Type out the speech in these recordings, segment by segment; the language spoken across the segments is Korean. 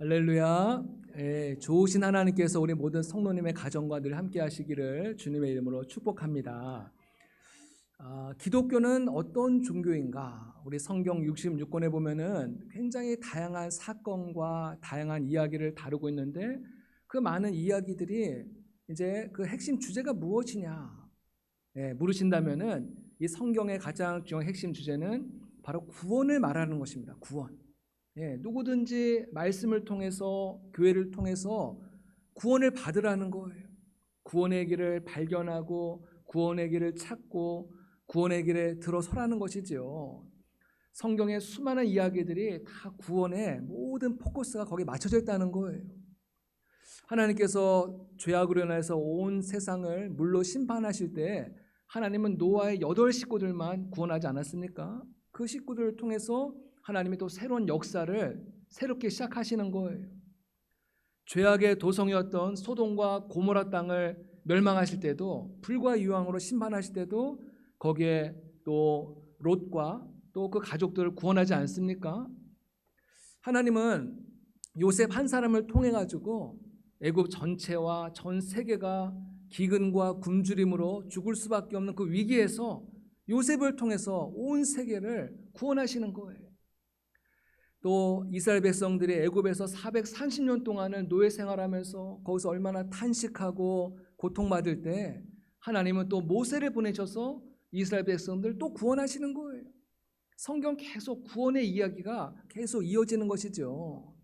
할렐루야. 좋으신 하나님께서 우리 모든 성도님의 가정과 늘 함께 하시기를 주님의 이름으로 축복합니다. 기독교는 어떤 종교인가? 우리 성경 66권에 보면은 굉장히 다양한 사건과 다양한 이야기를 다루고 있는데 그 많은 이야기들이 이제 그 핵심 주제가 무엇이냐? 물으신다면은 이 성경의 가장 중요한 핵심 주제는 바로 구원을 말하는 것입니다. 구원. 누구든지 말씀을 통해서 교회를 통해서 구원을 받으라는 거예요. 구원의 길을 발견하고 구원의 길을 찾고 구원의 길에 들어서라는 것이지요. 성경의 수많은 이야기들이 다 구원의 모든 포커스가 거기에 맞춰져 있다는 거예요. 하나님께서 죄악으로 인해서 온 세상을 물로 심판하실 때 하나님은 노아의 8 식구들만 구원하지 않았습니까? 그 식구들을 통해서 하나님이 또 새로운 역사를 새롭게 시작하시는 거예요. 죄악의 도성이었던 소돔과 고모라 땅을 멸망하실 때도 불과 유황으로 심판하실 때도 거기에 또 롯과 또 그 가족들을 구원하지 않습니까? 하나님은 요셉 한 사람을 통해 가지고 애굽 전체와 전 세계가 기근과 굶주림으로 죽을 수밖에 없는 그 위기에서 요셉을 통해서 온 세계를 구원하시는 거예요. 또 이스라엘 백성들이 애굽에서 430년 동안을 노예 생활하면서 거기서 얼마나 탄식하고 고통받을 때 하나님은 또 모세를 보내셔서 이스라엘 백성들 또 구원하시는 거예요. 성경 계속 구원의 이야기가 계속 이어지는 것이죠.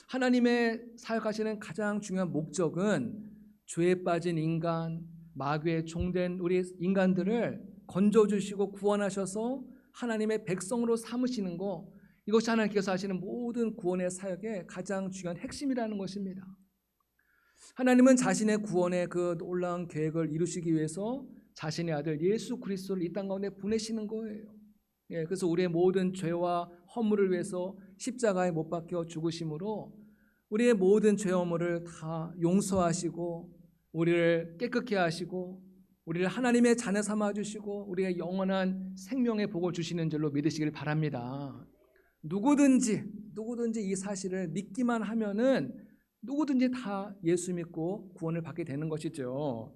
하나님의 사역하시는 가장 중요한 목적은 죄에 빠진 인간, 마귀의 종된 우리 인간들을 건져주시고 구원하셔서 하나님의 백성으로 삼으시는 것, 이것이 하나님께서 하시는 모든 구원의 사역의 가장 중요한 핵심이라는 것입니다. 하나님은 자신의 구원의 그 놀라운 계획을 이루시기 위해서 자신의 아들 예수 그리스도를 이 땅 가운데 보내시는 거예요. 그래서 우리의 모든 죄와 허물을 위해서 십자가에 못 박혀 죽으심으로 우리의 모든 죄 허물을 다 용서하시고 우리를 깨끗게 하시고 우리를 하나님의 자녀 삼아 주시고 우리의 영원한 생명의 복을 주시는 줄로 믿으시길 바랍니다. 누구든지 이 사실을 믿기만 하면은 누구든지 다 예수 믿고 구원을 받게 되는 것이죠.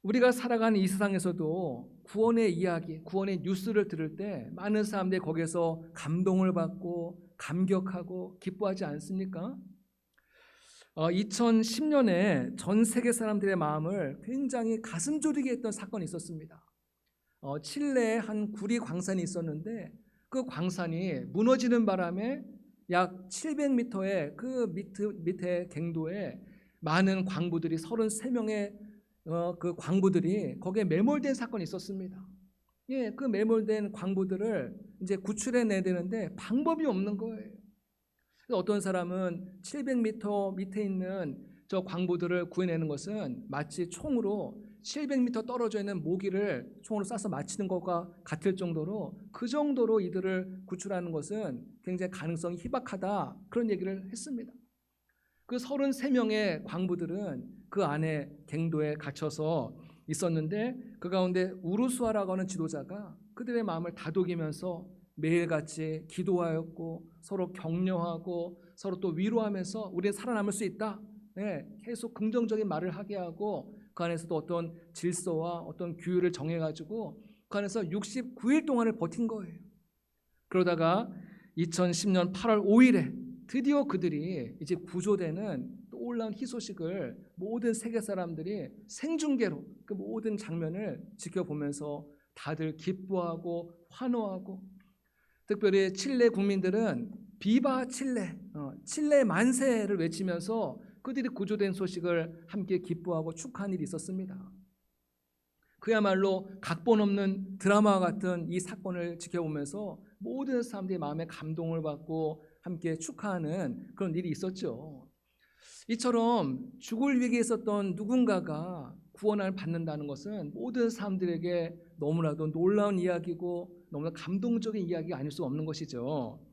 우리가 살아가는 이 세상에서도 구원의 이야기, 구원의 뉴스를 들을 때 많은 사람들이 거기에서 감동을 받고 감격하고 기뻐하지 않습니까? 2010년에 전 세계 사람들의 마음을 굉장히 가슴 졸이게 했던 사건이 있었습니다. 칠레에 한 구리 광산이 있었는데 그 광산이 무너지는 바람에 약 700m의 그 밑에 갱도에 많은 광부들이 33명의 그 광부들이 거기에 매몰된 사건이 있었습니다. 그 매몰된 광부들을 이제 구출해내야 되는데 방법이 없는 거예요. 어떤 사람은 700m 밑에 있는 저 광부들을 구해내는 것은 마치 총으로 700m 떨어져 있는 모기를 총으로 쏴서 맞히는 것과 같을 정도로 그 정도로 이들을 구출하는 것은 굉장히 가능성이 희박하다, 그런 얘기를 했습니다. 그 33명의 광부들은 그 안에 갱도에 갇혀서 있었는데 그 가운데 우르수아라고 하는 지도자가 그들의 마음을 다독이면서 매일같이 기도하였고 서로 격려하고 서로 또 위로하면서 우리는 살아남을 수 있다, 계속 긍정적인 말을 하게 하고 그 안에서도 어떤 질서와 어떤 규율을 정해가지고 그 안에서 69일 동안을 버틴 거예요. 그러다가 2010년 8월 5일에 드디어 그들이 이제 구조되는 놀라운 희소식을 모든 세계 사람들이 생중계로 그 모든 장면을 지켜보면서 다들 기뻐하고 환호하고, 특별히 칠레 국민들은 비바 칠레, 칠레 만세를 외치면서 그들이 구조된 소식을 함께 기뻐하고 축하한 일이 있었습니다. 그야말로 각본 없는 드라마와 같은 이 사건을 지켜보면서 모든 사람들이 마음에 감동을 받고 함께 축하하는 그런 일이 있었죠. 이처럼 죽을 위기에 있었던 누군가가 구원을 받는다는 것은 모든 사람들에게 너무나도 놀라운 이야기고 너무나 감동적인 이야기가 아닐 수 없는 것이죠.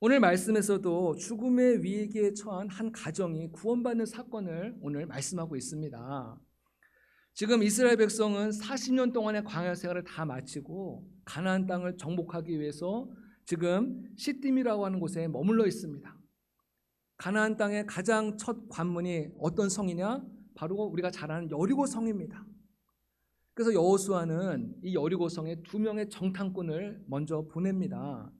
오늘 말씀에서도 죽음의 위기에 처한 한 가정이 구원받는 사건을 오늘 말씀하고 있습니다. 지금 이스라엘 백성은 40년 동안의 광야 생활을 다 마치고 가나안 땅을 정복하기 위해서 지금 시딤이라고 하는 곳에 머물러 있습니다. 가나안 땅의 가장 첫 관문이 어떤 성이냐? 바로 우리가 잘 아는 여리고 성입니다. 그래서 여호수아는 이 여리고 성에 2명의 정탐꾼을 먼저 보냅니다.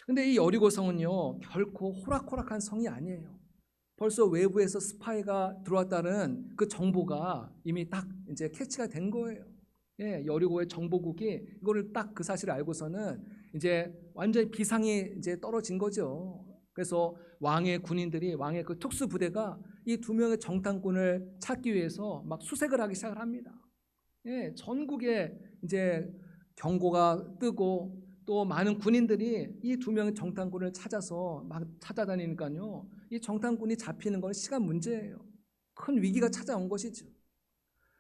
근데 이 여리고 성은요, 결코 호락호락한 성이 아니에요. 벌써 외부에서 스파이가 들어왔다는 그 정보가 이미 딱 이제 캐치가 된 거예요. 예, 여리고의 정보국이 이거를 딱 그 사실을 알고서는 이제 완전히 비상이 이제 떨어진 거죠. 그래서 왕의 군인들이, 왕의 그 특수 부대가 이 2명의 정탐꾼을 찾기 위해서 막 수색을 하기 시작을 합니다. 예, 전국에 이제 경고가 뜨고 또 많은 군인들이 이 2명의 정탐꾼을 찾아서 막 찾아다니니까요, 이 정탐꾼이 잡히는 건 시간 문제예요. 큰 위기가 찾아온 것이죠.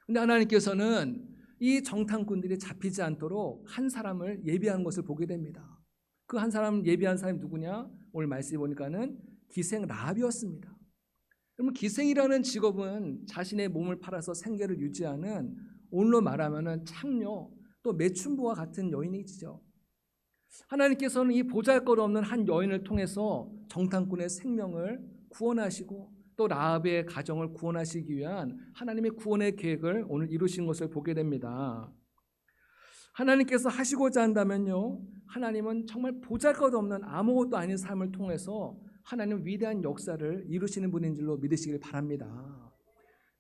근데 하나님께서는 이 정탐꾼들이 잡히지 않도록 한 사람을 예비한 것을 보게 됩니다. 그 한 사람, 예비한 사람이 누구냐? 오늘 말씀해 보니까는 기생 라합이었습니다. 그러면 기생이라는 직업은 자신의 몸을 팔아서 생계를 유지하는, 오늘로 말하면은 창녀, 또 매춘부와 같은 여인이죠. 하나님께서는 이 보잘것없는 한 여인을 통해서 정탐꾼의 생명을 구원하시고 또 라합의 가정을 구원하시기 위한 하나님의 구원의 계획을 오늘 이루신 것을 보게 됩니다. 하나님께서 하시고자 한다면요, 하나님은 정말 보잘것없는 아무것도 아닌 삶을 통해서 하나님 위대한 역사를 이루시는 분인 줄로 믿으시길 바랍니다.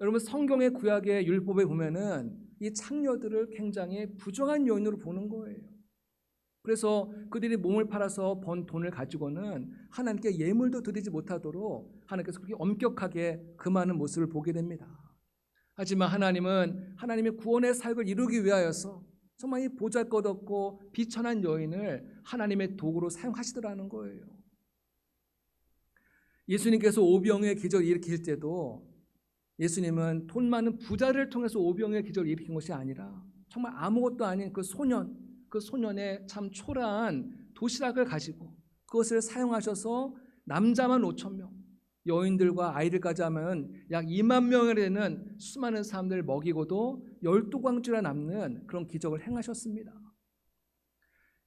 여러분, 성경의 구약의 율법에 보면은 이 창녀들을 굉장히 부정한 여인으로 보는 거예요. 그래서 그들이 몸을 팔아서 번 돈을 가지고는 하나님께 예물도 드리지 못하도록 하나님께서 그렇게 엄격하게 금하는 모습을 보게 됩니다. 하지만 하나님은 하나님의 구원의 사역을 이루기 위하여서 정말 이 보잘것없고 비천한 여인을 하나님의 도구로 사용하시더라는 거예요. 예수님께서 오병의 기적을 일으킬 때도 예수님은 돈 많은 부자를 통해서 오병의 기적을 일으킨 것이 아니라 정말 아무것도 아닌 그 소년의 참 초라한 도시락을 가지고 그것을 사용하셔서 남자만 5,000명, 여인들과 아이들까지 하면 약 2만 명에 되는 수많은 사람들을 먹이고도 12광주나 남는 그런 기적을 행하셨습니다.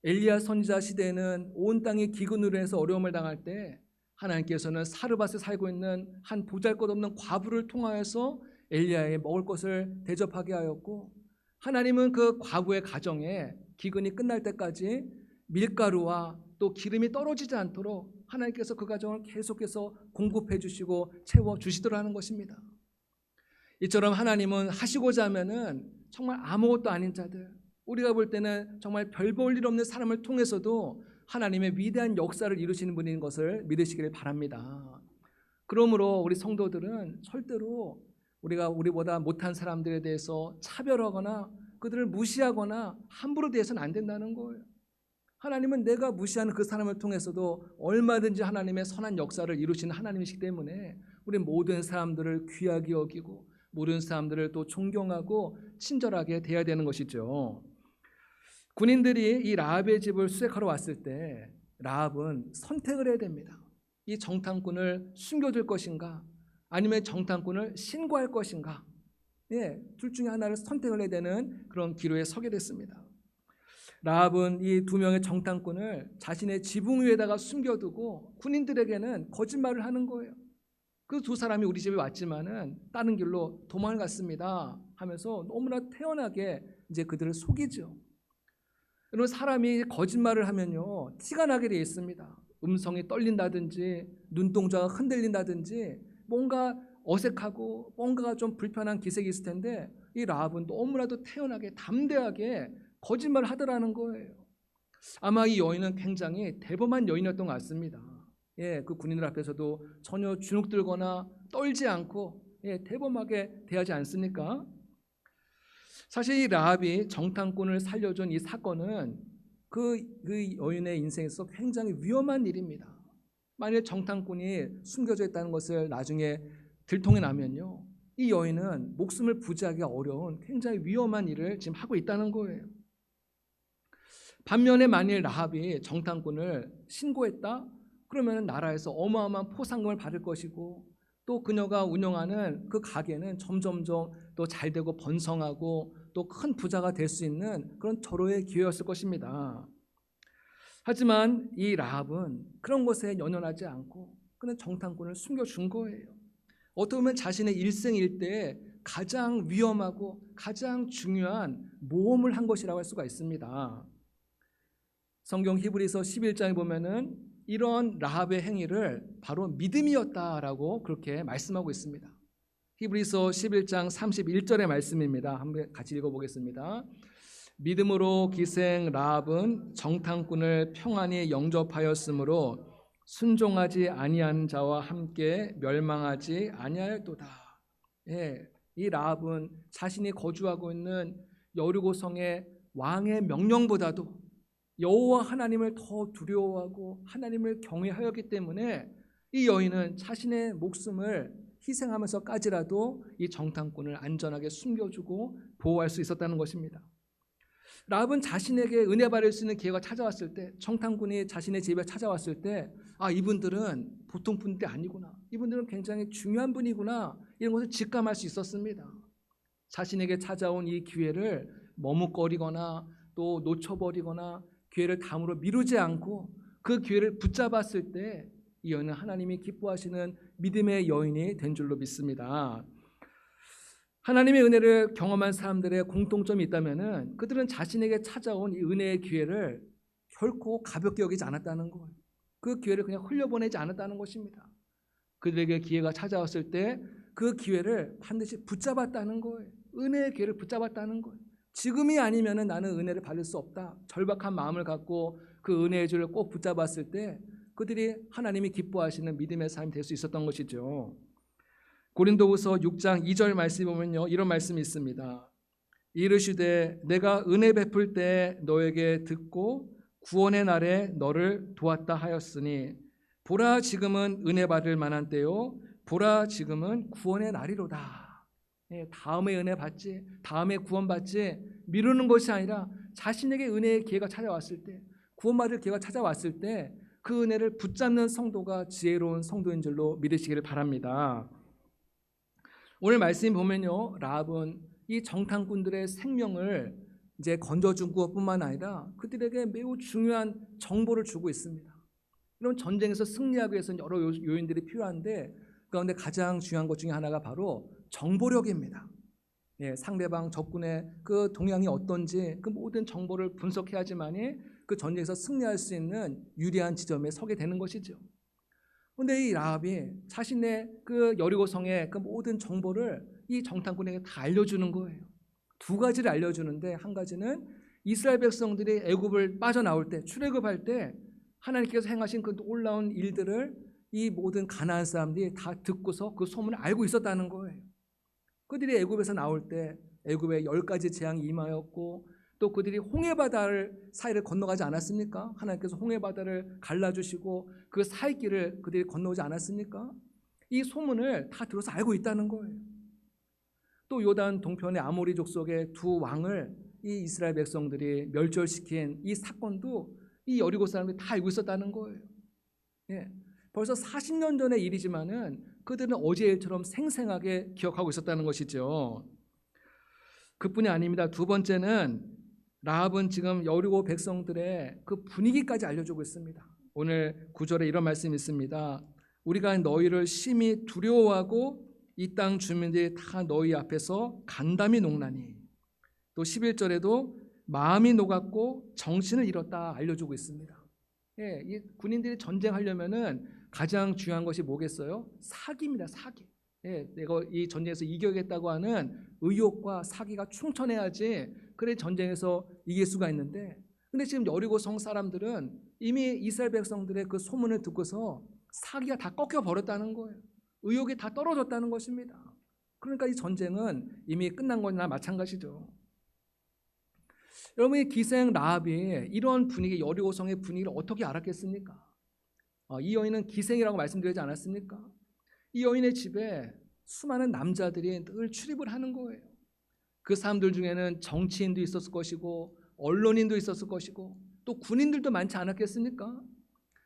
엘리야 선지자 시대에는 온 땅이 기근으로 해서 어려움을 당할 때 하나님께서는 사르밧에 살고 있는 한 보잘것없는 과부를 통하여서 엘리야의 먹을 것을 대접하게 하였고, 하나님은 그 과부의 가정에 기근이 끝날 때까지 밀가루와 또 기름이 떨어지지 않도록 하나님께서 그 가정을 계속해서 공급해 주시고 채워 주시더라는 것입니다. 이처럼 하나님은 하시고자 하면은 정말 아무것도 아닌 자들, 우리가 볼 때는 정말 별 볼 일 없는 사람을 통해서도 하나님의 위대한 역사를 이루시는 분인 것을 믿으시기를 바랍니다. 그러므로 우리 성도들은 절대로 우리보다 못한 사람들에 대해서 차별하거나 그들을 무시하거나 함부로 대해서는 안 된다는 거예요. 하나님은 내가 무시하는 그 사람을 통해서도 얼마든지 하나님의 선한 역사를 이루시는 하나님이시기 때문에 우리 모든 사람들을 귀하게 여기고 모든 사람들을 또 존경하고 친절하게 대해야 되는 것이죠. 군인들이 이 라합의 집을 수색하러 왔을 때 라합은 선택을 해야 됩니다. 이 정탐꾼을 숨겨둘 것인가 아니면 정탐꾼을 신고할 것인가, 둘 중에 하나를 선택을 해야 되는 그런 기로에 서게 됐습니다. 라합은 이 2명의 정탐꾼을 자신의 지붕 위에다가 숨겨두고 군인들에게는 거짓말을 하는 거예요. 그 2 사람이 우리 집에 왔지만은 다른 길로 도망을 갔습니다 하면서 너무나 태연하게 이제 그들을 속이죠. 여러분, 사람이 거짓말을 하면요 티가 나게 되어 있습니다. 음성이 떨린다든지 눈동자가 흔들린다든지 뭔가 어색하고 뭔가가 좀 불편한 기색이 있을 텐데 이 라합은 너무나도 태연하게 담대하게 거짓말을 하더라는 거예요. 아마 이 여인은 굉장히 대범한 여인이었던 것 같습니다. 그 군인들 앞에서도 전혀 주눅들거나 떨지 않고 대범하게 대하지 않습니까? 사실 이 라합이 정탐꾼을 살려준 이 사건은 그 여인의 인생에서 굉장히 위험한 일입니다. 만일 정탐꾼이 숨겨져 있다는 것을 나중에 들통이 나면요, 이 여인은 목숨을 부지하기가 어려운 굉장히 위험한 일을 지금 하고 있다는 거예요. 반면에 만일 라합이 정탐꾼을 신고했다? 그러면 나라에서 어마어마한 포상금을 받을 것이고 또 그녀가 운영하는 그 가게는 점점점 또 잘되고 번성하고 또 큰 부자가 될 수 있는 그런 절호의 기회였을 것입니다. 하지만 이 라합은 그런 것에 연연하지 않고 그는 정탐꾼을 숨겨준 거예요. 어떻게 보면 자신의 일생일대에 가장 위험하고 가장 중요한 모험을 한 것이라고 할 수가 있습니다. 성경 히브리서 11장에 보면은 이런 라합의 행위를 바로 믿음이었다라고 그렇게 말씀하고 있습니다. 히브리서 11장 31절의 말씀입니다. 한번 같이 읽어보겠습니다. 믿음으로 기생 라합은 정탐꾼을 평안히 영접하였으므로 순종하지 아니한 자와 함께 멸망하지 아니하였도다. 예, 이 라합은 자신이 거주하고 있는 여리고성의 왕의 명령보다도 여호와 하나님을 더 두려워하고 하나님을 경외하였기 때문에 이 여인은 자신의 목숨을 희생하면서까지라도 이 정탐꾼을 안전하게 숨겨주고 보호할 수 있었다는 것입니다. 라합은 자신에게 은혜 받을 수 있는 기회가 찾아왔을 때, 정탐꾼이 자신의 집에 찾아왔을 때, 아, 이분들은 보통 분들이 아니구나, 이분들은 굉장히 중요한 분이구나, 이런 것을 직감할 수 있었습니다. 자신에게 찾아온 이 기회를 머뭇거리거나 또 놓쳐버리거나 기회를 다음으로 미루지 않고 그 기회를 붙잡았을 때 이 여인은 하나님이 기뻐하시는 믿음의 여인이 된 줄로 믿습니다. 하나님의 은혜를 경험한 사람들의 공통점이 있다면 그들은 자신에게 찾아온 이 은혜의 기회를 결코 가볍게 여기지 않았다는 거예요. 그 기회를 그냥 흘려보내지 않았다는 것입니다. 그들에게 기회가 찾아왔을 때 그 기회를 반드시 붙잡았다는 거예요. 은혜의 기회를 붙잡았다는 거예요. 지금이 아니면 나는 은혜를 받을 수 없다, 절박한 마음을 갖고 그 은혜의 줄을 꼭 붙잡았을 때 그들이 하나님이 기뻐하시는 믿음의 삶이 될 수 있었던 것이죠. 고린도후서 6장 2절 말씀에 보면요, 이런 말씀이 있습니다. 이르시되 내가 은혜 베풀 때 너에게 듣고 구원의 날에 너를 도왔다 하였으니 보라 지금은 은혜 받을 만한 때요 보라 지금은 구원의 날이로다. 다음에 은혜 받지, 다음에 구원 받지 미루는 것이 아니라 자신에게 은혜의 기회가 찾아왔을 때, 구원받을 기회가 찾아왔을 때 그 은혜를 붙잡는 성도가 지혜로운 성도인 줄로 믿으시기를 바랍니다. 오늘 말씀 보면요, 라합은 이 정탐꾼들의 생명을 이제 건져준 것뿐만 아니라 그들에게 매우 중요한 정보를 주고 있습니다. 이런 전쟁에서 승리하기 위해서는 여러 요인들이 필요한데 그 가운데 가장 중요한 것 중에 하나가 바로 정보력입니다. 상대방 적군의 그 동향이 어떤지 그 모든 정보를 분석해야지만이 그 전쟁에서 승리할 수 있는 유리한 지점에 서게 되는 것이죠. 그런데 이 라합이 자신의 그 여리고성의 그 모든 정보를 이 정탐꾼에게 다 알려주는 거예요. 두 가지를 알려주는데, 한 가지는 이스라엘 백성들이 애굽을 빠져나올 때, 출애굽할 때 하나님께서 행하신 그 놀라운 일들을 이 모든 가나안 사람들이 다 듣고서 그 소문을 알고 있었다는 거예요. 그들이 애굽에서 나올 때 애굽에 10가지 재앙이 임하였고 또 그들이 홍해바다를 사이를 건너가지 않았습니까? 하나님께서 홍해바다를 갈라주시고 그 사이길을 그들이 건너오지 않았습니까? 이 소문을 다 들어서 알고 있다는 거예요. 또 요단 동편의 아모리 족속의 두 왕을 이 이스라엘 백성들이 멸절시킨 이 사건도 이 여리고 사람들이 다 알고 있었다는 거예요. 벌써 40년 전의 일이지만은 그들은 어제 일처럼 생생하게 기억하고 있었다는 것이죠. 그뿐이 아닙니다. 두 번째는 라합은 지금 여리고 백성들의 그 분위기까지 알려주고 있습니다. 오늘 9절에 이런 말씀이 있습니다. 우리가 너희를 심히 두려워하고 이 땅 주민들이 다 너희 앞에서 간담이 녹나니, 또 11절에도 마음이 녹았고 정신을 잃었다 알려주고 있습니다. 이 군인들이 전쟁하려면은 가장 중요한 것이 뭐겠어요? 사기입니다. 사기. 내가 이 전쟁에서 이겨야겠다고 하는 의욕과 사기가 충천해야지 그래 전쟁에서 이길 수가 있는데, 근데 지금 여리고 성 사람들은 이미 이스라엘 백성들의 그 소문을 듣고서 사기가 다 꺾여 버렸다는 거예요. 의욕이 다 떨어졌다는 것입니다. 그러니까 이 전쟁은 이미 끝난 거나 마찬가지죠. 여러분, 이 기생 라합이 이런 분위기, 여리고성의 분위기를 어떻게 알았겠습니까? 이 여인은 기생이라고 말씀드리지 않았습니까? 이 여인의 집에 수많은 남자들이 늘 출입을 하는 거예요. 그 사람들 중에는 정치인도 있었을 것이고 언론인도 있었을 것이고 또 군인들도 많지 않았겠습니까?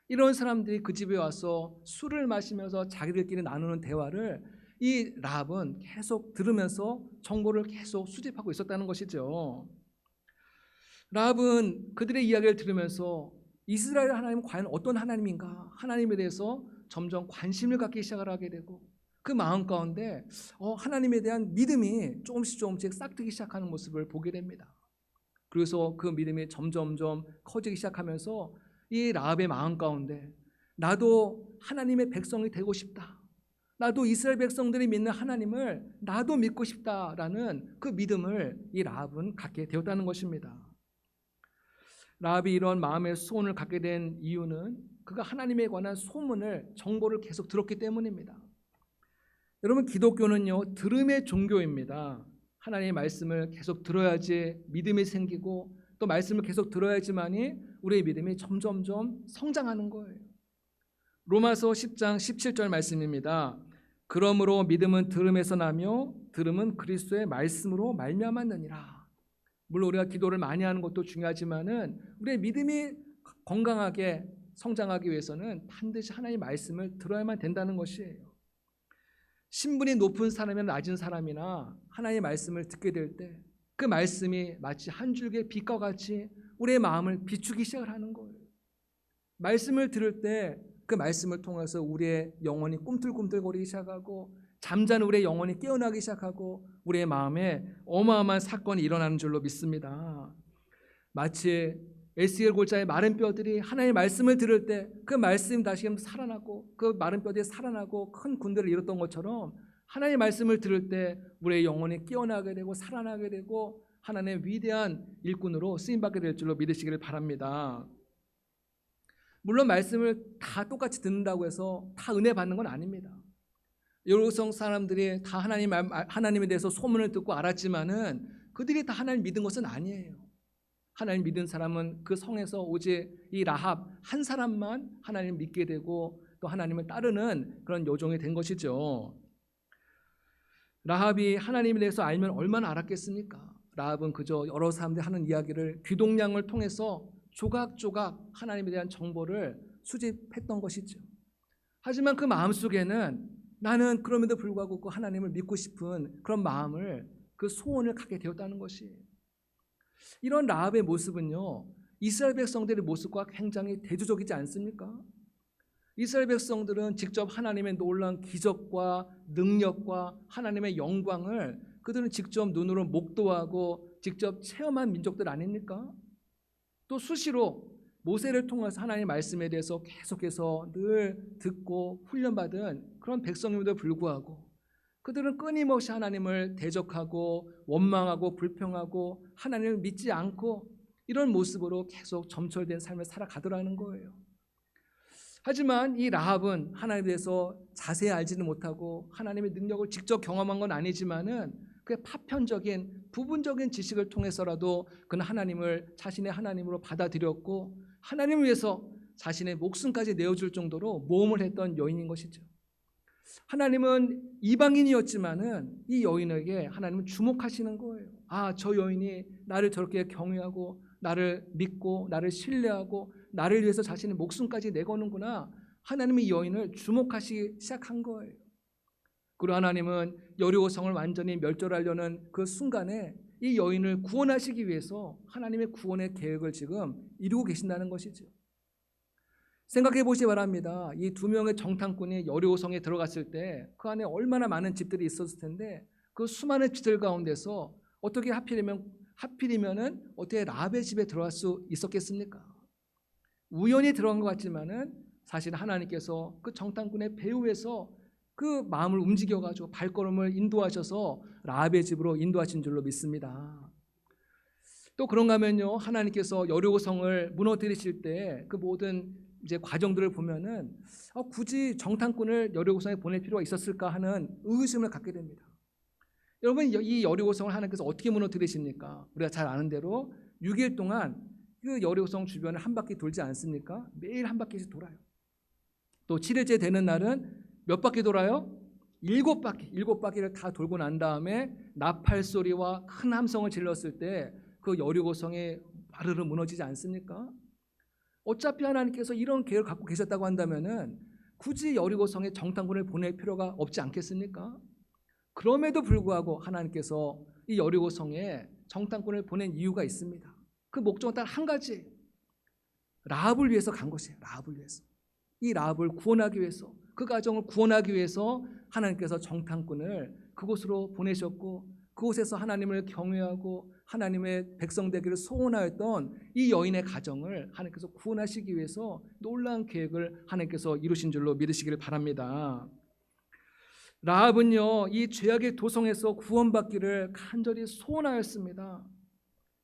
이런 사람들이 그 집에 와서 술을 마시면서 자기들끼리 나누는 대화를 이 라합은 계속 들으면서 정보를 계속 수집하고 있었다는 것이죠. 라합은 그들의 이야기를 들으면서 이스라엘 하나님은 과연 어떤 하나님인가, 하나님에 대해서 점점 관심을 갖기 시작을 하게 되고 그 마음 가운데 하나님에 대한 믿음이 조금씩 싹트기 시작하는 모습을 보게 됩니다. 그래서 그 믿음이 점점점 커지기 시작하면서 이 라합의 마음 가운데 나도 하나님의 백성이 되고 싶다. 나도 이스라엘 백성들이 믿는 하나님을 나도 믿고 싶다라는 그 믿음을 이 라합은 갖게 되었다는 것입니다. 라합이 이런 마음의 소원을 갖게 된 이유는 그가 하나님에 관한 소문을, 정보를 계속 들었기 때문입니다. 여러분, 기독교는요, 들음의 종교입니다. 하나님의 말씀을 계속 들어야지 믿음이 생기고 또 말씀을 계속 들어야지만이 우리의 믿음이 점점점 성장하는 거예요. 로마서 10장 17절 말씀입니다. 그러므로 믿음은 들음에서 나며 들음은 그리스도의 말씀으로 말미암았느니라. 물론 우리가 기도를 많이 하는 것도 중요하지만은 우리의 믿음이 건강하게 성장하기 위해서는 반드시 하나님의 말씀을 들어야만 된다는 것이에요. 신분이 높은 사람이나 낮은 사람이나 하나님의 말씀을 듣게 될 때 그 말씀이 마치 한 줄기의 빛과 같이 우리의 마음을 비추기 시작을 하는 거예요. 말씀을 들을 때 그 말씀을 통해서 우리의 영혼이 꿈틀꿈틀거리기 시작하고 잠자는 우리의 영혼이 깨어나기 시작하고 우리의 마음에 어마어마한 사건이 일어나는 줄로 믿습니다. 마치 에스겔 골짜의 마른 뼈들이 하나님의 말씀을 들을 때 그 말씀이 다시금 살아나고 그 마른 뼈들이 살아나고 큰 군대를 이뤘던 것처럼 하나님의 말씀을 들을 때 우리의 영혼이 깨어나게 되고 살아나게 되고 하나님의 위대한 일꾼으로 쓰임받게 될 줄로 믿으시기를 바랍니다. 물론 말씀을 다 똑같이 듣는다고 해서 다 은혜 받는 건 아닙니다. 여로성 사람들이 다 하나님에 대해서 소문을 듣고 알았지만은 그들이 다 하나님 믿은 것은 아니에요. 하나님 믿은 사람은 그 성에서 오직 이 라합 한 사람만 하나님을 믿게 되고 또 하나님을 따르는 그런 여종이 된 것이죠. 라합이 하나님에 대해서 알면 얼마나 알았겠습니까? 라합은 그저 여러 사람들이 하는 이야기를 귀동냥을 통해서 조각조각 하나님에 대한 정보를 수집했던 것이죠. 하지만 그 마음속에는 나는 그럼에도 불구하고 그 하나님을 믿고 싶은 그런 마음을, 그 소원을 갖게 되었다는 것이에요. 이런 라합의 모습은요, 이스라엘 백성들의 모습과 굉장히 대조적이지 않습니까? 이스라엘 백성들은 직접 하나님의 놀라운 기적과 능력과 하나님의 영광을 그들은 직접 눈으로 목도하고 직접 체험한 민족들 아닙니까? 또 수시로 모세를 통해서 하나님의 말씀에 대해서 계속해서 늘 듣고 훈련받은 그런 백성임에도 불구하고 그들은 끊임없이 하나님을 대적하고 원망하고 불평하고 하나님을 믿지 않고 이런 모습으로 계속 점철된 삶을 살아가더라는 거예요. 하지만 이 라합은 하나님에 대해서 자세히 알지는 못하고 하나님의 능력을 직접 경험한 건 아니지만은 그 파편적인 부분적인 지식을 통해서라도 그는 하나님을 자신의 하나님으로 받아들였고 하나님을 위해서 자신의 목숨까지 내어줄 정도로 모험을 했던 여인인 것이죠. 하나님은 이방인이었지만은 이 여인에게 하나님은 주목하시는 거예요. 아, 저 여인이 나를 저렇게 경외하고 나를 믿고 나를 신뢰하고 나를 위해서 자신의 목숨까지 내거는구나. 하나님이 이 여인을 주목하시기 시작한 거예요. 그리고 하나님은 여리고성을 완전히 멸절하려는 그 순간에 이 여인을 구원하시기 위해서 하나님의 구원의 계획을 지금 이루고 계신다는 것이죠. 생각해 보시기 바랍니다. 이 두 명의 정탐꾼이 여리고성에 들어갔을 때 그 안에 얼마나 많은 집들이 있었을 텐데 그 수많은 집들 가운데서 어떻게 하필이면은 어떻게 라합의 집에 들어갈 수 있었겠습니까? 우연히 들어간 것 같지만은 사실 하나님께서 그 정탐꾼의 배후에서 그 마음을 움직여가지고 발걸음을 인도하셔서 라합의 집으로 인도하신 줄로 믿습니다. 또 그런가 하면요, 하나님께서 여리고성을 무너뜨리실 때 그 모든 이제 과정들을 보면은 굳이 정탐꾼을 여리고성에 보낼 필요가 있었을까 하는 의심을 갖게 됩니다. 여러분, 이 여리고성을 하나님께서 어떻게 무너뜨리십니까? 우리가 잘 아는 대로 6일 동안 그 여리고성 주변을 한 바퀴 돌지 않습니까? 매일 한 바퀴씩 돌아요. 또 7일째 되는 날은 몇 바퀴 돌아요? 7바퀴를 다 돌고 난 다음에 나팔 소리와 큰 함성을 질렀을 때 그 여리고성이 바르르 무너지지 않습니까? 어차피 하나님께서 이런 계획을 갖고 계셨다고 한다면은 굳이 여리고성에 정탐꾼을 보낼 필요가 없지 않겠습니까? 그럼에도 불구하고 하나님께서 이 여리고성에 정탐꾼을 보낸 이유가 있습니다. 그 목적은 딱 한 가지, 라합을 위해서 간 것이에요. 라합을 위해서. 이 라합을 구원하기 위해서, 그 가정을 구원하기 위해서 하나님께서 정탐꾼을 그곳으로 보내셨고 그곳에서 하나님을 경외하고 하나님의 백성 되기를 소원하였던 이 여인의 가정을 하나님께서 구원하시기 위해서 놀라운 계획을 하나님께서 이루신 줄로 믿으시기를 바랍니다. 라합은요, 이 죄악의 도성에서 구원받기를 간절히 소원하였습니다.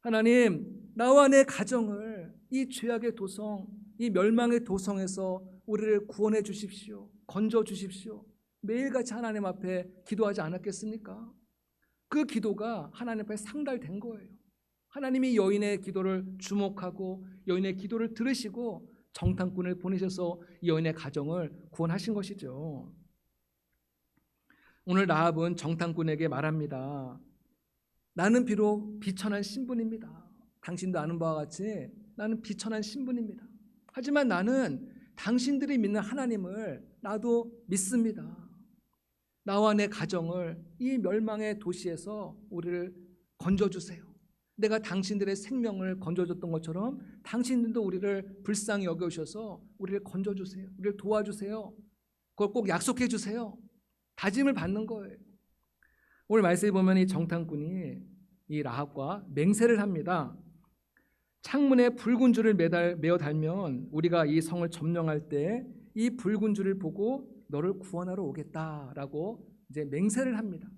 하나님, 나와 내 가정을 이 죄악의 도성, 이 멸망의 도성에서 우리를 구원해 주십시오. 건져 주십시오. 매일같이 하나님 앞에 기도하지 않았겠습니까? 그 기도가 하나님 앞에 상달된 거예요. 하나님이 여인의 기도를 주목하고 여인의 기도를 들으시고 정탐꾼을 보내셔서 이 여인의 가정을 구원하신 것이죠. 오늘 라합은 정탐꾼에게 말합니다. 나는 비록 비천한 신분입니다. 당신도 아는 바와 같이 나는 비천한 신분입니다. 하지만 나는 당신들이 믿는 하나님을 나도 믿습니다. 나와 내 가정을 이 멸망의 도시에서 우리를 건져주세요. 내가 당신들의 생명을 건져줬던 것처럼 당신들도 우리를 불쌍히 여겨주셔서 우리를 건져주세요. 우리를 도와주세요. 그걸 꼭 약속해 주세요. 다짐을 받는 거예요. 오늘 말씀에 보면 이 정탐꾼이 이 라합과 맹세를 합니다. 창문에 붉은 줄을 메어 달면 우리가 이 성을 점령할 때 이 붉은 줄을 보고 너를 구원하러 오겠다라고 이제 맹세를 합니다.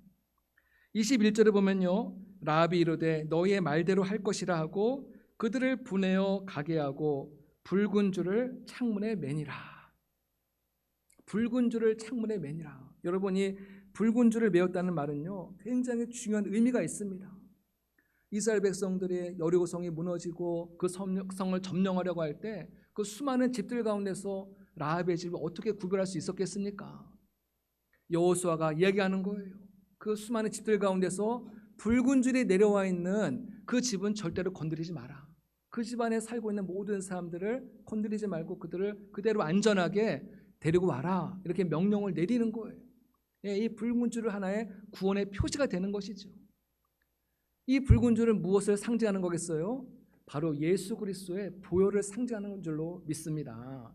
21절에 보면요, 라합이 이르되 너희의 말대로 할 것이라 하고 그들을 보내어 가게 하고 붉은 줄을 창문에 매니라. 붉은 줄을 창문에 매니라. 여러분이 붉은 줄을 메었다는 말은요, 굉장히 중요한 의미가 있습니다. 이스라엘 백성들이 여리고성이 무너지고 그 성을 점령하려고 할 때 그 수많은 집들 가운데서 라합의 집을 어떻게 구별할 수 있었겠습니까? 여호수아가 이야기하는 거예요. 그 수많은 집들 가운데서 붉은 줄이 내려와 있는 그 집은 절대로 건드리지 마라. 그 집 안에 살고 있는 모든 사람들을 건드리지 말고 그들을 그대로 안전하게 데리고 와라. 이렇게 명령을 내리는 거예요. 이 붉은 줄은 하나의 구원의 표시가 되는 것이죠. 이 붉은 줄은 무엇을 상징하는 거겠어요? 바로 예수 그리스도의 보혈을 상징하는 줄로 믿습니다.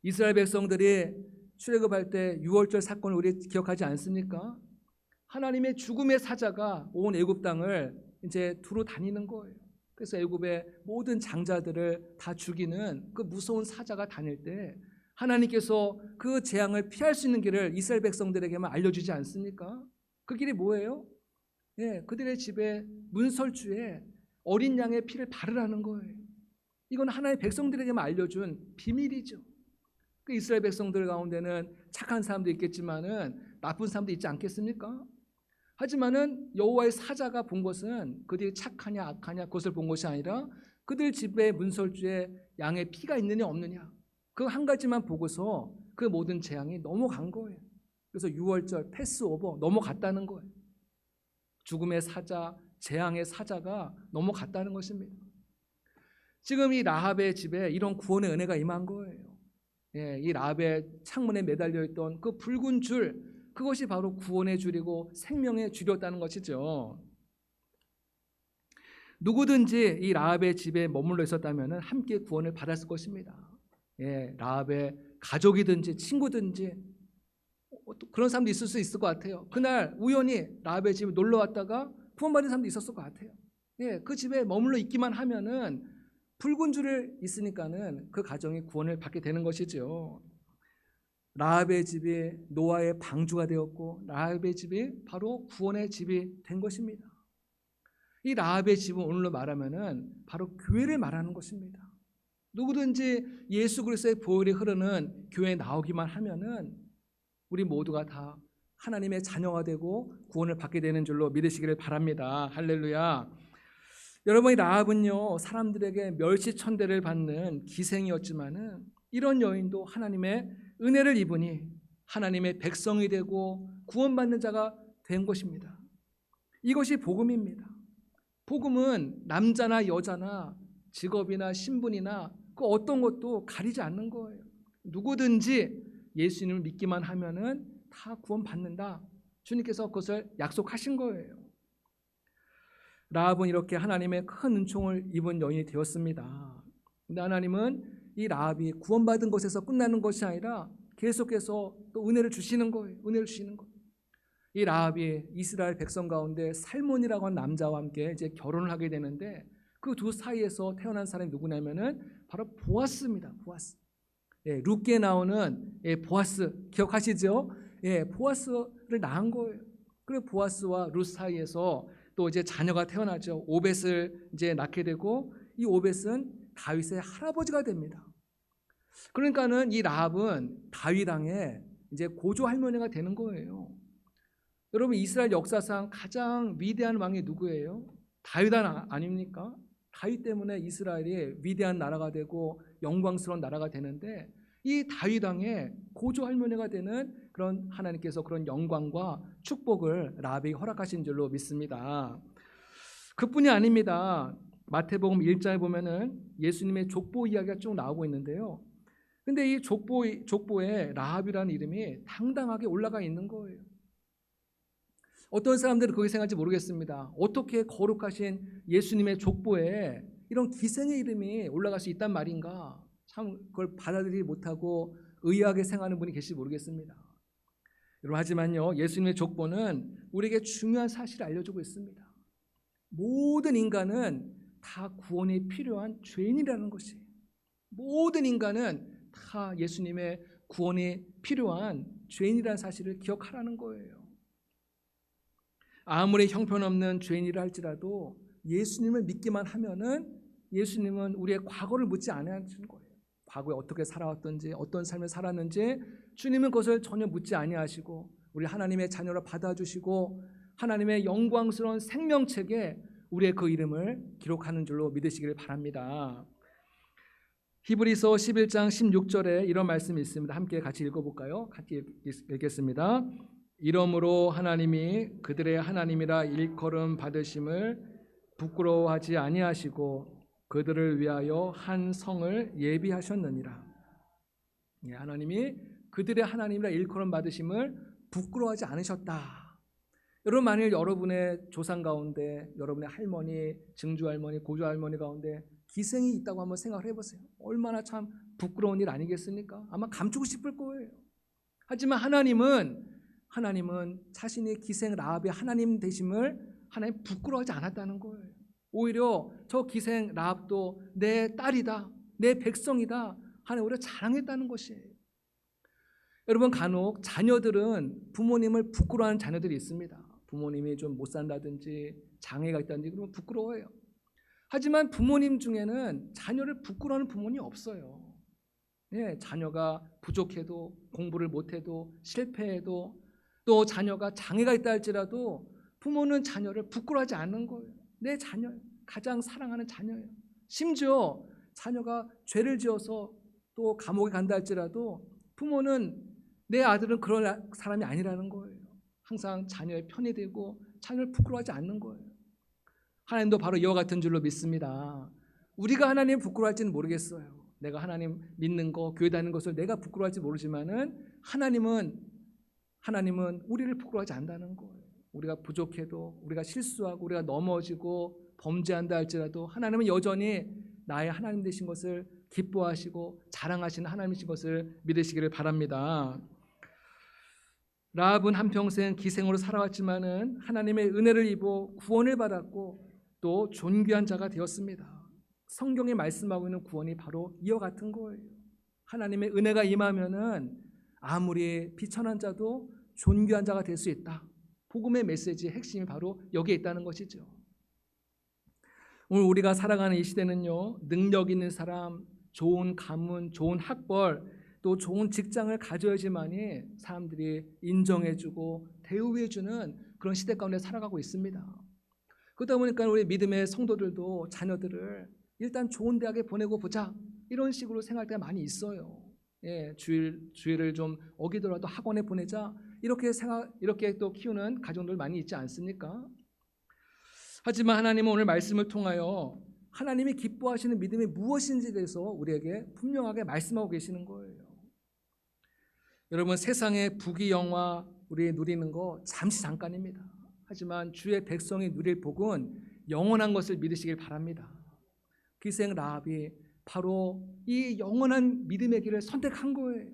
이스라엘 백성들이 출애굽할 때 유월절 사건을 우리 기억하지 않습니까? 하나님의 죽음의 사자가 온 애굽 땅을 이제 두루 다니는 거예요. 그래서 애굽의 모든 장자들을 다 죽이는 그 무서운 사자가 다닐 때 하나님께서 그 재앙을 피할 수 있는 길을 이스라엘 백성들에게만 알려주지 않습니까? 그 길이 뭐예요? 그들의 집에 문설주에 어린 양의 피를 바르라는 거예요. 이건 하나님의 백성들에게만 알려준 비밀이죠. 그 이스라엘 백성들 가운데는 착한 사람도 있겠지만은 나쁜 사람도 있지 않겠습니까? 하지만은 여호와의 사자가 본 것은 그들이 착하냐 악하냐 그것을 본 것이 아니라 그들 집에 문설주에 양의 피가 있느냐 없느냐 그 한 가지만 보고서 그 모든 재앙이 넘어간 거예요. 그래서 유월절 패스오버 넘어갔다는 거예요. 죽음의 사자, 재앙의 사자가 넘어갔다는 것입니다. 지금 이 라합의 집에 이런 구원의 은혜가 임한 거예요. 이 라합의 창문에 매달려 있던 그 붉은 줄, 그것이 바로 구원의 줄이고 생명의 줄이었다는 것이죠. 누구든지 이 라합의 집에 머물러 있었다면 함께 구원을 받았을 것입니다. 라합의 가족이든지 친구든지 그런 사람도 있을 수 있을 것 같아요. 그날 우연히 라합의 집에 놀러 왔다가 구원받은 사람도 있었을 것 같아요. 그 집에 머물러 있기만 하면은 붉은 줄을 있으니까는 그 가정이 구원을 받게 되는 것이죠. 라합의 집이 노아의 방주가 되었고 라합의 집이 바로 구원의 집이 된 것입니다. 이 라합의 집은 오늘로 말하면은 바로 교회를 말하는 것입니다. 누구든지 예수 그리스도의 보혈이 흐르는 교회에 나오기만 하면은 우리 모두가 다 하나님의 자녀가 되고 구원을 받게 되는 줄로 믿으시기를 바랍니다. 할렐루야. 여러분, 이 라합은요 사람들에게 멸시천대를 받는 기생이었지만은 이런 여인도 하나님의 은혜를 입으니 하나님의 백성이 되고 구원받는 자가 된 것입니다. 이것이 복음입니다. 복음은 남자나 여자나 직업이나 신분이나 그 어떤 것도 가리지 않는 거예요. 누구든지 예수님을 믿기만 하면은 다 구원받는다. 주님께서 그것을 약속하신 거예요. 라합은 이렇게 하나님의 큰 은총을 입은 여인이 되었습니다. 근데 하나님은 이 라합이 구원받은 것에서 끝나는 것이 아니라 계속해서 또 은혜를 주시는 거예요. 은혜를 주시는 거예요. 이 라합이 이스라엘 백성 가운데 살몬이라고 하는 남자와 함께 이제 결혼을 하게 되는데 그 두 사이에서 태어난 사람이 누구냐면은 바로 보아스입니다. 보아스. 예, 룻기에 나오는 보아스 기억하시죠? 예, 보아스를 낳은 거예요. 그리고 보아스와 룻 사이에서 또 이제 자녀가 태어나죠. 오벳을 이제 낳게 되고 이 오벳은 다윗의 할아버지가 됩니다. 그러니까는 이 라합은 다윗 왕의 이제 고조 할머니가 되는 거예요. 여러분 이스라엘 역사상 가장 위대한 왕이 누구예요? 다윗 왕 아닙니까? 다윗 때문에 이스라엘이 위대한 나라가 되고 영광스러운 나라가 되는데 이 다윗 왕의 고조 할머니가 되는 그런 하나님께서 그런 영광과 축복을 라합에게 허락하신 줄로 믿습니다. 그뿐이 아닙니다. 마태복음 1장에 보면은 예수님의 족보 이야기가 쭉 나오고 있는데요. 근데 이 족보에 라합이라는 이름이 당당하게 올라가 있는 거예요. 어떤 사람들은 그렇게 생각할지 모르겠습니다. 어떻게 거룩하신 예수님의 족보에 이런 기생의 이름이 올라갈 수 있단 말인가? 참 그걸 받아들이지 못하고 의아하게 생각하는 분이 계실지 모르겠습니다. 여러분 하지만요, 예수님의 족보는 우리에게 중요한 사실을 알려주고 있습니다. 모든 인간은 다 구원이 필요한 죄인이라는 것이에요. 모든 인간은 다 예수님의 구원이 필요한 죄인이라는 사실을 기억하라는 거예요. 아무리 형편없는 죄인이라 할지라도 예수님을 믿기만 하면은 예수님은 우리의 과거를 묻지 않으시는 거예요. 과거에 어떻게 살아왔던지 어떤 삶을 살았는지 주님은 그것을 전혀 묻지 아니하시고 우리 하나님의 자녀로 받아주시고 하나님의 영광스러운 생명책에 우리의 그 이름을 기록하는 줄로 믿으시기를 바랍니다. 히브리서 11장 16절에 이런 말씀이 있습니다. 함께 같이 읽어볼까요? 같이 읽겠습니다. 이러므로 하나님이 그들의 하나님이라 일컬음 받으심을 부끄러워하지 아니하시고 그들을 위하여 한 성을 예비하셨느니라. 하나님이 그들의 하나님이라 일컬음 받으심을 부끄러워하지 않으셨다. 여러분 만일 여러분의 조상 가운데 여러분의 할머니, 증조할머니, 고조할머니 가운데 기생이 있다고 한번 생각을 해보세요. 얼마나 참 부끄러운 일 아니겠습니까? 아마 감추고 싶을 거예요. 하지만 하나님은 자신이 기생 라합의 하나님 되심을 하나님 부끄러워하지 않았다는 거예요. 오히려 저 기생 라합도 내 딸이다, 내 백성이다 하나님 오히려 자랑했다는 것이에요. 여러분 간혹 자녀들은 부모님을 부끄러워하는 자녀들이 있습니다. 부모님이 좀 못 산다든지 장애가 있다든지 그러면 부끄러워해요. 하지만 부모님 중에는 자녀를 부끄러워하는 부모님이 없어요. 예, 자녀가 부족해도 공부를 못해도 실패해도 또 자녀가 장애가 있다 할지라도 부모는 자녀를 부끄러워하지 않는 거예요. 내 자녀, 가장 사랑하는 자녀예요. 심지어 자녀가 죄를 지어서 또 감옥에 간다 할지라도 부모는 내 아들은 그런 사람이 아니라는 거예요. 항상 자녀의 편이 되고 자녀를 부끄러워하지 않는 거예요. 하나님도 바로 이와 같은 줄로 믿습니다. 우리가 하나님 부끄러워할지는 모르겠어요. 내가 하나님 믿는 거, 교회 다니는 것을 내가 부끄러워할지 모르지만은 하나님은 우리를 부끄러워하지 않는다는 거예요. 우리가 부족해도 우리가 실수하고 우리가 넘어지고 범죄한다 할지라도 하나님은 여전히 나의 하나님 되신 것을 기뻐하시고 자랑하시는 하나님이신 것을 믿으시기를 바랍니다. 라합은 한평생 기생으로 살아왔지만은 하나님의 은혜를 입어 구원을 받았고 또 존귀한 자가 되었습니다. 성경이 말씀하고 있는 구원이 바로 이와 같은 거예요. 하나님의 은혜가 임하면은 아무리 비천한 자도 존귀한 자가 될 수 있다. 복음의 메시지의 핵심이 바로 여기에 있다는 것이죠. 오늘 우리가 살아가는 이 시대는요, 능력 있는 사람, 좋은 가문, 좋은 학벌, 또 좋은 직장을 가져야지만이 사람들이 인정해주고 대우해주는 그런 시대 가운데 살아가고 있습니다. 그러다 보니까 우리 믿음의 성도들도 자녀들을 일단 좋은 대학에 보내고 보자 이런 식으로 생각할 때가 많이 있어요. 예, 주일을 좀 어기더라도 학원에 보내자 이렇게 또 키우는 가정들 많이 있지 않습니까? 하지만 하나님은 오늘 말씀을 통하여 하나님이 기뻐하시는 믿음이 무엇인지에 대해서 우리에게 분명하게 말씀하고 계시는 거예요. 여러분 세상의 부귀영화 우리 누리는 거 잠시 잠깐입니다. 하지만 주의 백성이 누릴 복은 영원한 것을 믿으시길 바랍니다. 기생 라합이 바로 이 영원한 믿음의 길을 선택한 거예요.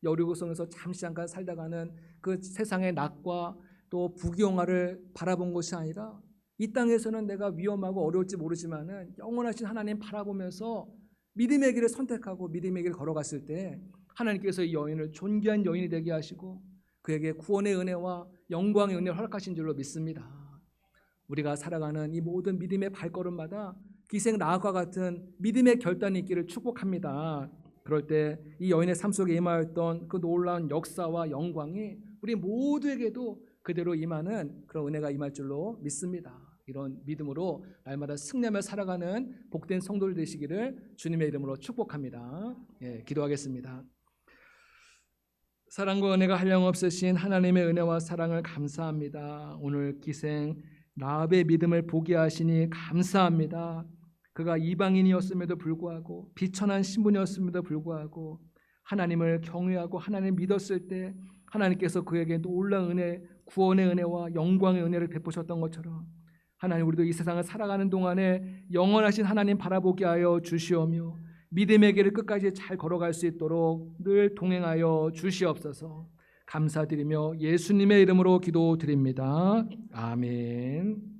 여리고성에서 잠시 잠깐 살다가는 그 세상의 낙과 또 부귀영화를 바라본 것이 아니라 이 땅에서는 내가 위험하고 어려울지 모르지만은 영원하신 하나님 바라보면서 믿음의 길을 선택하고 믿음의 길을 걸어갔을 때 하나님께서 이 여인을 존귀한 여인이 되게 하시고 그에게 구원의 은혜와 영광의 은혜를 허락하신 줄로 믿습니다. 우리가 살아가는 이 모든 믿음의 발걸음마다 기생 라합과 같은 믿음의 결단이 있기를 축복합니다. 그럴 때 이 여인의 삶 속에 임하였던 그 놀라운 역사와 영광이 우리 모두에게도 그대로 임하는 그런 은혜가 임할 줄로 믿습니다. 이런 믿음으로 날마다 승리하며 살아가는 복된 성도들 되시기를 주님의 이름으로 축복합니다. 기도하겠습니다. 사랑과 은혜가 한량없으신 하나님의 은혜와 사랑을 감사합니다. 오늘 기생 라합의 믿음을 보게 하시니 감사합니다. 그가 이방인이었음에도 불구하고 비천한 신분이었음에도 불구하고 하나님을 경외하고 하나님을 믿었을 때 하나님께서 그에게 놀라운 은혜, 구원의 은혜와 영광의 은혜를 베푸셨던 것처럼 하나님, 우리도 이 세상을 살아가는 동안에 영원하신 하나님 바라보게 하여 주시오며 믿음의 길을 끝까지 잘 걸어갈 수 있도록 늘 동행하여 주시옵소서. 감사드리며 예수님의 이름으로 기도드립니다. 아멘.